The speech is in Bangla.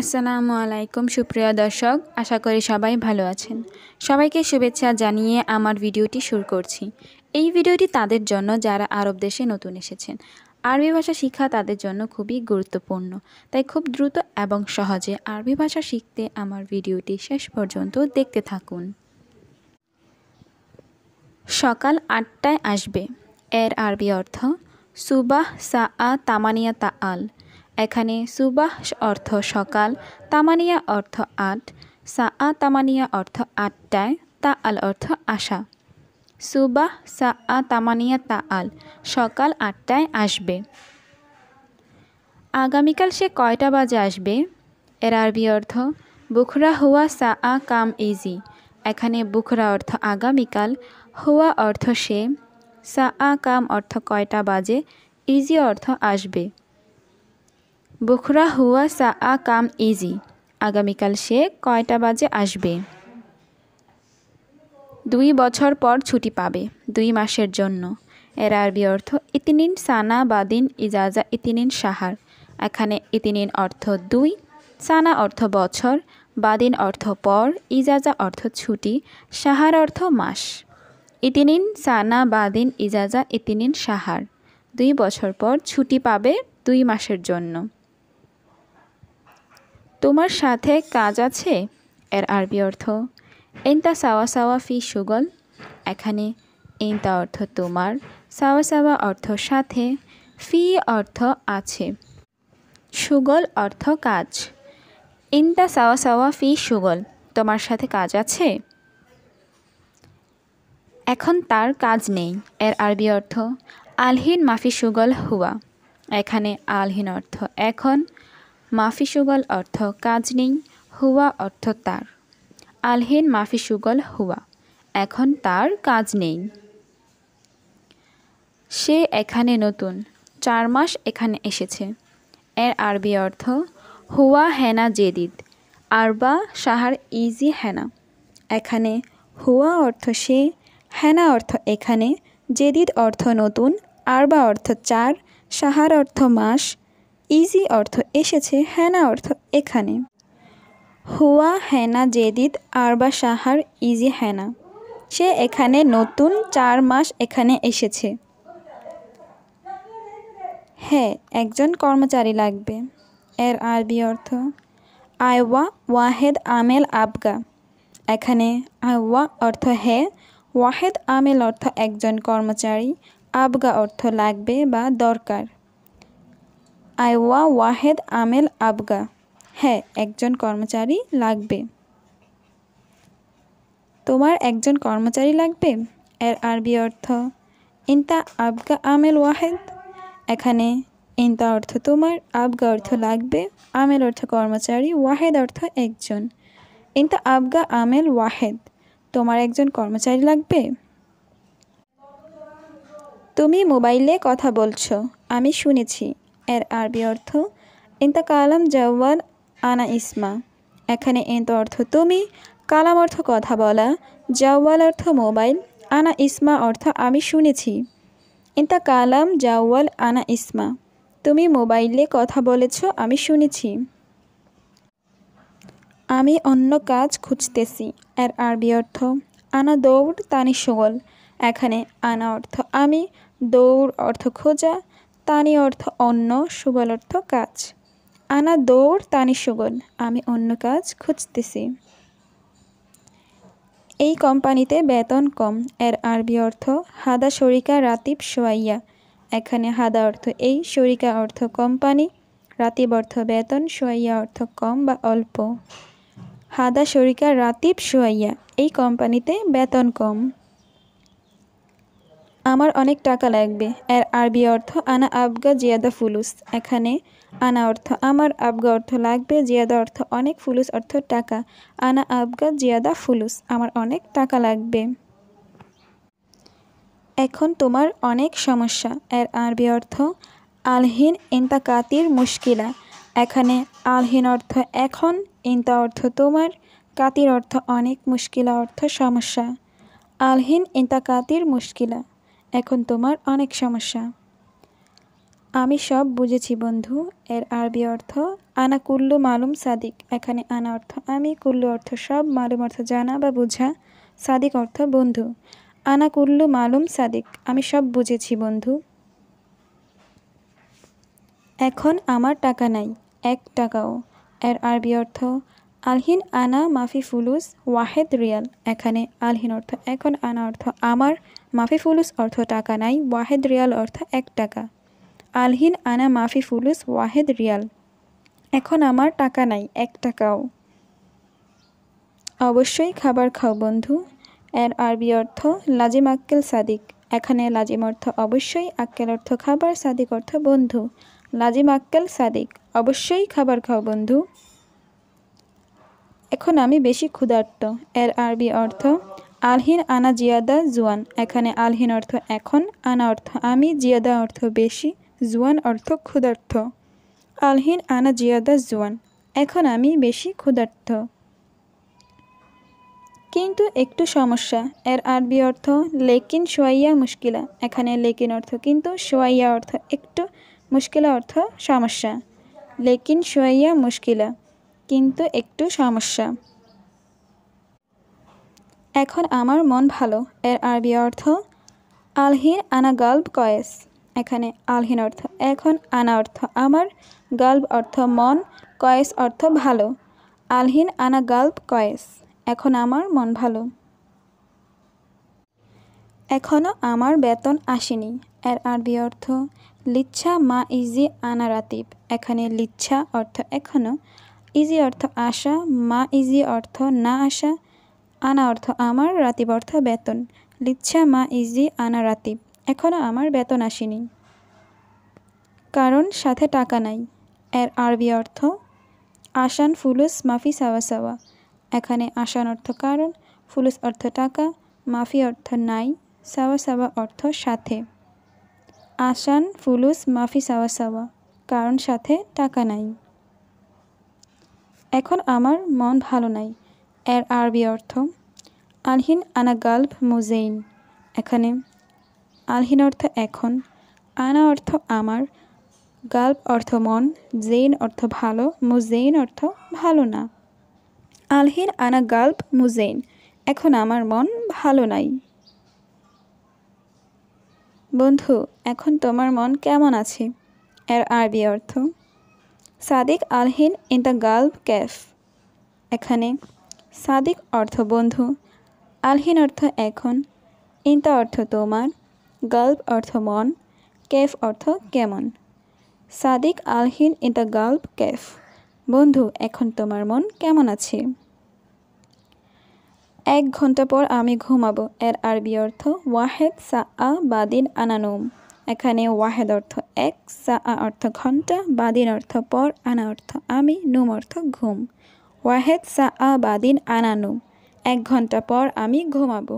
আসসালামু আলাইকুম সুপ্রিয় দর্শক, আশা করি সবাই ভালো আছেন। সবাইকে শুভেচ্ছা জানিয়ে আমার ভিডিওটি শুরু করছি। এই ভিডিওটি তাদের জন্য যারা আরব দেশে নতুন এসেছেন। আরবি ভাষা শিক্ষা তাদের জন্য খুবই গুরুত্বপূর্ণ, তাই খুব দ্রুত এবং সহজে আরবি ভাষা শিখতে আমার ভিডিওটি শেষ পর্যন্ত দেখতে থাকুন। সকাল ৮টায় আসবে এর আরবি অর্থ সুবাহ সাআ তামানিয়া তাআল। এখানে সুবাহ অর্থ সকাল, তামানিয়া অর্থ ৮, সাআ তামানিয়া অর্থ ৮টায়, তাআল অর্থ আসা। সুবাহ সাআ তামানিয়া তাআল, সকাল ৮টায় আসবে। আগামীকাল সে কয়টা বাজে আসবে? এর আরবি অর্থ বুখরা হুয়া সাআ কাম ইজি। এখানে বুখরা অর্থ আগামীকাল, হুয়া অর্থ সে, সাআ কাম অর্থ কয়টা বাজে, ইজি অর্থ আসবে। বুখরা হুয়া সাআ কাম ইজি, আগামীকাল সে কয়টা বাজে আসবে। ২ বছর পর ছুটি পাবে, ২ মাসের জন্য। এর আরবি অর্থ ইতিনিন সানা বাদিন ইজাজা ইতিনিন সাহার। এখানে ইতিনিন অর্থ ২, সানা অর্থ বছর, বাদিন অর্থ পর, ইজাজা অর্থ ছুটি, সাহার অর্থ মাস। ইতিনিন সানা বাদিন ইজাজা ইতিনিন সাহার, ২ বছর পর ছুটি পাবে ২ মাসের জন্য। তোমার সাথে কাজ আছে? এর আরবি অর্থ ইনতা সাওয়া সাওয়া ফি শুগল। এখানে ইনতা অর্থ তোমার, সাওয়া সাওয়া অর্থ সাথে, ফি অর্থ আছে, শুগল অর্থ কাজ। ইনতা সাওয়া সাওয়া ফি শুগল, তোমার সাথে কাজ আছে? এখন তার কাজ নেই। এর আরবি অর্থ আলহিন মাফি শুগল হুয়া। এখানে আলহিন অর্থ এখন, মাফি শুগল অর্থ কাজ নেই, হুয়া অর্থ তার। আলহিন মাফি শুগল হুয়া, এখন তার কাজ নেই। সে এখানে নতুন, ৪ মাস এখানে এসেছে। এর আরবি অর্থ হুয়া হেনা জেদিদ, আরবা শাহার ইজি হেনা। এখানে হুয়া অর্থ সে, হেনা অর্থ এখানে, জেদিদ অর্থ নতুন, আরবা অর্থ ৪, শাহার অর্থ মাস, ইজি অর্থ এসেছে, হেনা অর্থ এখানে। হুয়া হেনা জেদিদ আরবা শাহার ইজি হেনা, সে এখানে নতুন, ৪ মাস এখানে এসেছে। হ্যাঁ, একজন কর্মচারী লাগবে। এর আরবি অর্থ আয়ওয়া ওয়াহেদ আমেল আবগা। এখানে আয়ওয়া অর্থ হ্যাঁ, ওয়াহেদ আমেল অর্থ একজন কর্মচারী, আবগা অর্থ লাগবে বা দরকার। আয়ওয়া ওয়াহেদ আমেল আবগা, হ্যাঁ একজন কর্মচারী লাগবে। তোমার একজন কর্মচারী লাগবে? এর আরবি অর্থ ইনতা আবগা আমেল ওয়াহেদ। এখানে ইনতা অর্থ তোমার, আবগা অর্থ লাগবে, আমেল অর্থ কর্মচারী, ওয়াহেদ অর্থ একজন। ইনতা আবগা আমেল ওয়াহেদ, তোমার একজন কর্মচারী লাগবে। তুমি মোবাইলে কথা বলছো, আমি শুনেছি। এর আরবি অর্থ ইনতা কালাম জাওয়াল আনা ইসমা। এখানে ইনতা অর্থ তুমি, কালাম অর্থ কথা বলা, জাওয়াল অর্থ মোবাইল, আনা ইসমা অর্থ আমি শুনেছি। ইনতা কালাম জাওয়াল আনা ইসমা, তুমি মোবাইলে কথা বলেছ আমি শুনেছি। আমি অন্য কাজ খুঁজতেছি। এর আরবি অর্থ আনা দৌড় তানি শুগল। এখানে আনা অর্থ আমি, দৌড় অর্থ খোঁজা, তানি অর্থ অন্য, শুগল অর্থ কাজ। আনা দৌড় তানি শুগল, আমি অন্য কাজ খুঁজতেছি। এই কোম্পানিতে বেতন কম। এর আরবি অর্থ হাদা শরিকা রাতিব সোয়াইয়া। এখানে হাদা অর্থ এই, শরিকা অর্থ কোম্পানি, রাতিব অর্থ বেতন, সোয়াইয়া অর্থ কম বা অল্প। হাদা শরিকা রাতিব সোয়াইয়া, এই কোম্পানিতে বেতন কম। আমার অনেক টাকা লাগবে। এর আরবি অর্থ আনা আবগা জিয়াদা ফুলুস। এখানে আনা অর্থ আমার, আবগা অর্থ লাগবে, জিয়াদা অর্থ অনেক, ফুলুস অর্থ টাকা। আনা আবগা জিয়াদা ফুলুস, আমার অনেক টাকা লাগবে। এখন তোমার অনেক সমস্যা। এর আরবি অর্থ আলহিন ইনতা কাতির মুশকিলা। এখানে আলহিন অর্থ এখন, ইনতা অর্থ তোমার, কাতির অর্থ অনেক, মুশকিলা অর্থ সমস্যা। আলহিন ইনতা কাতির মুশকিলা, এখন তোমার অনেক সমস্যা। আমি সব বুঝেছি বন্ধু এর আরবি অর্থ আনা কুল্লু মালুম সাদিক। এখানে আনা অর্থ আমি, কুল্লু অর্থ সব, মালুম অর্থ জানা বা বোঝা, সাদিক অর্থ বন্ধু। আনা কুল্লু মালুম সাদিক, আমি সব বুঝেছি বন্ধু। এখন আমার টাকা নাই, 1 টাকাও। এর আরবি অর্থ আলহিন আনা মাফি ফুলুস ওয়াহেদ রিয়াল। এখানে আলহিন অর্থ এখন, আনা অর্থ আমার, মাফি ফুলুস অর্থ টাকা নাই, ওয়াহেদ রিয়াল অর্থ 1 টাকা। আলহিন আনা মাফি ফুলুস ওয়াহেদ রিয়াল, এখন আমার টাকা নাই 1 টাকাও। অবশ্যই খাবার খাও বন্ধু। এর আরবি অর্থ লাজিম আক্কেল সাদিক। এখানে লাজিম অর্থ অবশ্যই, আক্কেল অর্থ খাবার, সাদিক অর্থ বন্ধু। লাজিম আক্কেল সাদিক, অবশ্যই খাবার খাও বন্ধু। এখন আমি বেশি ক্ষুধার্ত। এর আরবি অর্থ আলহিন আনা জিয়াদা জুয়ান। এখানে আলহিন অর্থ এখন, আনা অর্থ আমি, জিয়াদা অর্থ বেশি, জুয়ান অর্থ ক্ষুধার্ত। আলহিন আনা জিয়াদা জুয়ান, এখন আমি বেশি ক্ষুধার্ত। কিন্তু একটু সমস্যা। এর আরবি অর্থ লেকিন শোয়াইয়া মুশকিলা। এখানে লেকিন অর্থ কিন্তু, শোয়াইয়া অর্থ একটু, মুশকিলা অর্থ সমস্যা। লেকিন শোয়াইয়া মুশকিলা, কিন্তু একটু সমস্যা। এখন আমার মন ভালো। এর আরবি অর্থ আলহিন আনা গালব কয়েস। এখানে আলহিন অর্থ এখন, আনা অর্থ আমার, গালব অর্থ মন, কয়েস অর্থ ভালো। আলহিন আনা গালব কয়েস, এখন আমার মন ভালো। এখনও আমার বেতন আসেনি। এর আরবি অর্থ লিচ্ছা মা ইজি আনা রাতিব। এখানে লিচ্ছা অর্থ এখনও, ইজি অর্থ আসা, মা ইজি অর্থ না আসা, আনা অর্থ আমার, রাতিব অর্থ বেতন। লিচ্ছা মা ইজি আনা রাতিব, এখনও আমার বেতন আসেনি। কারণ সাথে টাকা নাই। এর আরবি অর্থ আসান ফুলুস মাফি সাওয়া সাওয়া। এখানে আসান অর্থ কারণ, ফুলুস অর্থ টাকা, মাফি অর্থ নাই, সাওয়া সাওয়া অর্থ সাথে। আসান ফুলুস মাফি সাওয়া সাওয়া, কারণ সাথে টাকা নাই। এখন আমার মন ভালো নাই। এর আরবি অর্থ আলহিন আনা গালব মুজেইন। এখানে আলহিন অর্থ এখন, আনা অর্থ আমার, গালব অর্থ মন, জেইন অর্থ ভালো, মুজেইন অর্থ ভালো না। আলহিন আনা গালব মুজেইন, এখন আমার মন ভালো নাই। বন্ধু, এখন তোমার মন কেমন আছে? এর আরবি অর্থ সাদিক আলহিন ইন দ্য গালব ক্যাফ। এখানে সাদিক অর্থ বন্ধু, আলহিন অর্থ এখন, ইনতা অর্থ তোমার, গালব অর্থ মন, ক্যাফ অর্থ কেমন। সাদিক আলহিন ইন দ্য গালব ক্যাফ, বন্ধু এখন তোমার মন কেমন আছে? 1 ঘন্টা পর আমি ঘুমাবো। এর আরবি অর্থ ওয়াহেদ সাআ বাদিন আনা নৌম। এখানে ওয়াহেদ অর্থ 1, সাআ অর্থ ঘন্টা, বাদিন অর্থ পর, আনা অর্থ আমি, নুম অর্থ ঘুম। ওয়াহেদ সাআ বাদিন আনা নৌম, 1 ঘন্টা পর আমি ঘুমাবো।